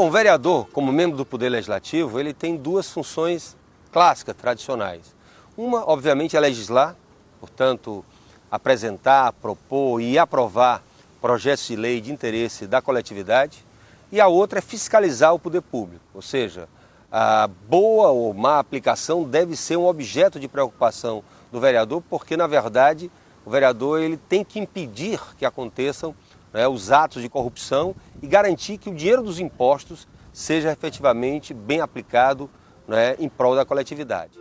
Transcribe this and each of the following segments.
Bom, o vereador, como membro do Poder Legislativo, ele tem duas funções clássicas, tradicionais. Uma, obviamente, é legislar, portanto, apresentar, propor e aprovar projetos de lei de interesse da coletividade. E a outra é fiscalizar o poder público, ou seja, a boa ou má aplicação deve ser um objeto de preocupação do vereador, porque, na verdade, o vereador ele tem que impedir que aconteçam os atos de corrupção e garantir que o dinheiro dos impostos seja efetivamente bem aplicado em prol da coletividade.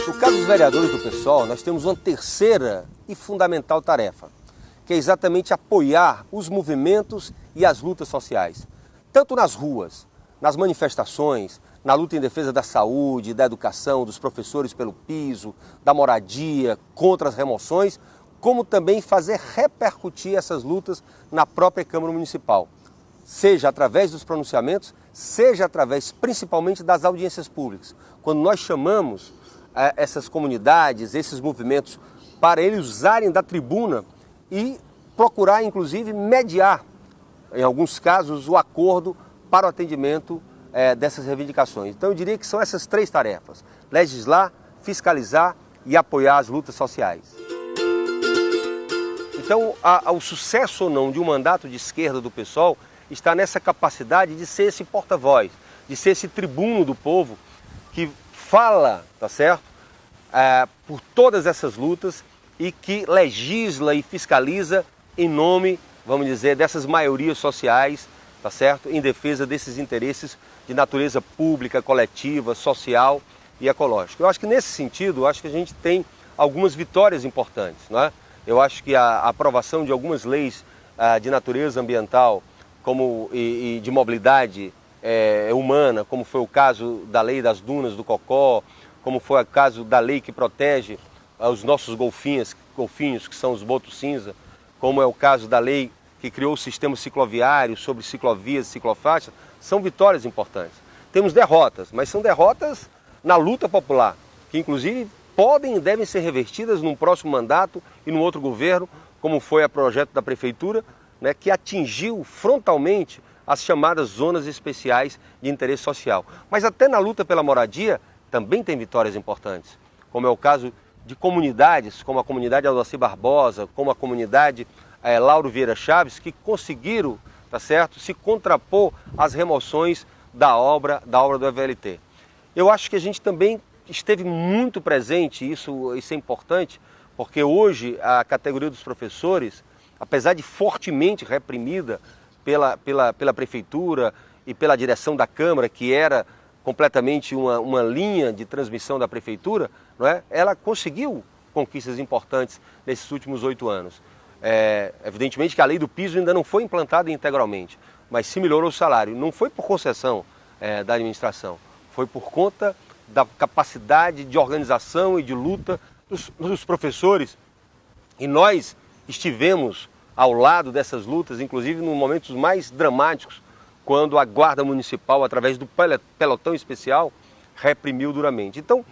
No caso dos vereadores do PSOL, nós temos uma terceira e fundamental tarefa, que é exatamente apoiar os movimentos e as lutas sociais, tanto nas ruas, nas manifestações, na luta em defesa da saúde, da educação, dos professores pelo piso, da moradia, contra as remoções, como também fazer repercutir essas lutas na própria Câmara Municipal, seja através dos pronunciamentos, seja através principalmente das audiências públicas. Quando nós chamamos essas comunidades, esses movimentos, para eles usarem da tribuna e procurar, inclusive, mediar, em alguns casos, o acordo para o atendimento dessas reivindicações. Então eu diria que são essas três tarefas: legislar, fiscalizar e apoiar as lutas sociais. Então o sucesso ou não de um mandato de esquerda do PSOL está nessa capacidade de ser esse porta-voz, de ser esse tribuno do povo que fala, tá certo, por todas essas lutas e que legisla e fiscaliza em nome, vamos dizer, dessas maiorias sociais, tá certo, em defesa desses interesses de natureza pública, coletiva, social e ecológica. Eu acho que nesse sentido, a gente tem algumas vitórias importantes, não é? Eu acho que a aprovação de algumas leis de natureza ambiental e de mobilidade humana, como foi o caso da lei das dunas do Cocó, como foi o caso da lei que protege os nossos golfinhos, que são os botos cinza, como é o caso da lei que criou o sistema cicloviário sobre ciclovias e ciclofaixas, são vitórias importantes. Temos derrotas, mas são derrotas na luta popular, que inclusive podem e devem ser revertidas num próximo mandato e num outro governo, como foi o projeto da Prefeitura, que atingiu frontalmente as chamadas zonas especiais de interesse social. Mas até na luta pela moradia também tem vitórias importantes, como é o caso de comunidades, como a comunidade Aldaci Barbosa, como a comunidade Lauro Vieira Chaves, que conseguiram, tá certo, se contrapor às remoções da obra do EVLT. Eu acho que a gente também esteve muito presente, isso é importante, porque hoje a categoria dos professores, apesar de fortemente reprimida pela Prefeitura e pela direção da Câmara, que era completamente uma linha de transmissão da Prefeitura, ela conseguiu conquistas importantes nesses últimos 8 anos. Evidentemente que a lei do piso ainda não foi implantada integralmente, mas se melhorou o salário. Não foi por concessão da administração, foi por conta da capacidade de organização e de luta dos professores. E nós estivemos ao lado dessas lutas, inclusive nos momentos mais dramáticos, quando a Guarda Municipal, através do pelotão especial, reprimiu duramente. Então,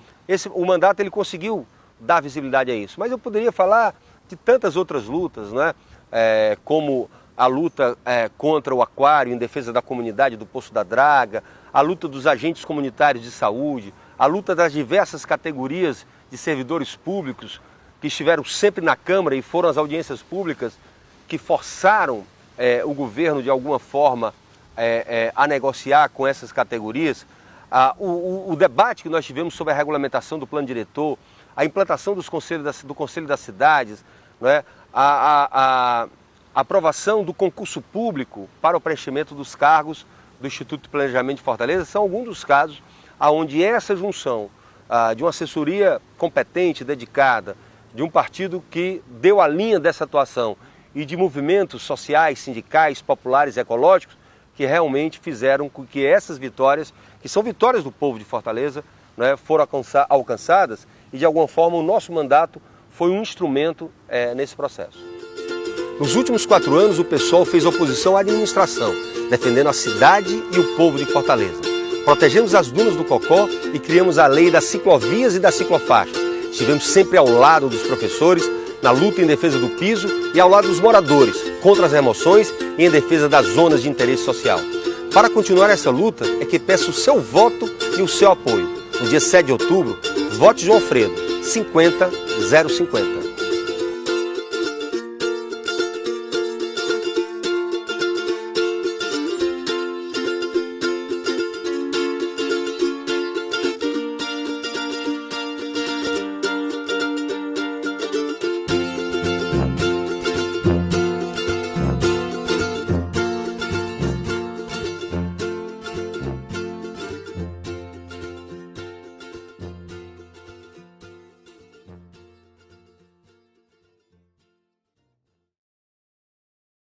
o mandato ele conseguiu dar visibilidade a isso. Mas eu poderia falar de tantas outras lutas, como a luta contra o aquário, em defesa da comunidade do Poço da Draga, a luta dos agentes comunitários de saúde, a luta das diversas categorias de servidores públicos que estiveram sempre na Câmara e foram as audiências públicas que forçaram o governo, de alguma forma, a negociar com essas categorias, o debate que nós tivemos sobre a regulamentação do plano diretor, a implantação do Conselho das Cidades, a aprovação do concurso público para o preenchimento dos cargos do Instituto de Planejamento de Fortaleza, são alguns dos casos onde essa junção de uma assessoria competente, dedicada, de um partido que deu a linha dessa atuação e de movimentos sociais, sindicais, populares e ecológicos, que realmente fizeram com que essas vitórias, que são vitórias do povo de Fortaleza, foram alcançadas e, de alguma forma, o nosso mandato foi um instrumento nesse processo. Nos últimos 4 anos, o PSOL fez oposição à administração, defendendo a cidade e o povo de Fortaleza. Protegemos as dunas do Cocó e criamos a lei das ciclovias e das ciclofaixas. Estivemos sempre ao lado dos professores, na luta em defesa do piso e ao lado dos moradores, contra as remoções em defesa das zonas de interesse social. Para continuar essa luta, é que peço o seu voto e o seu apoio. No dia 7 de outubro, vote João Alfredo, 50-050.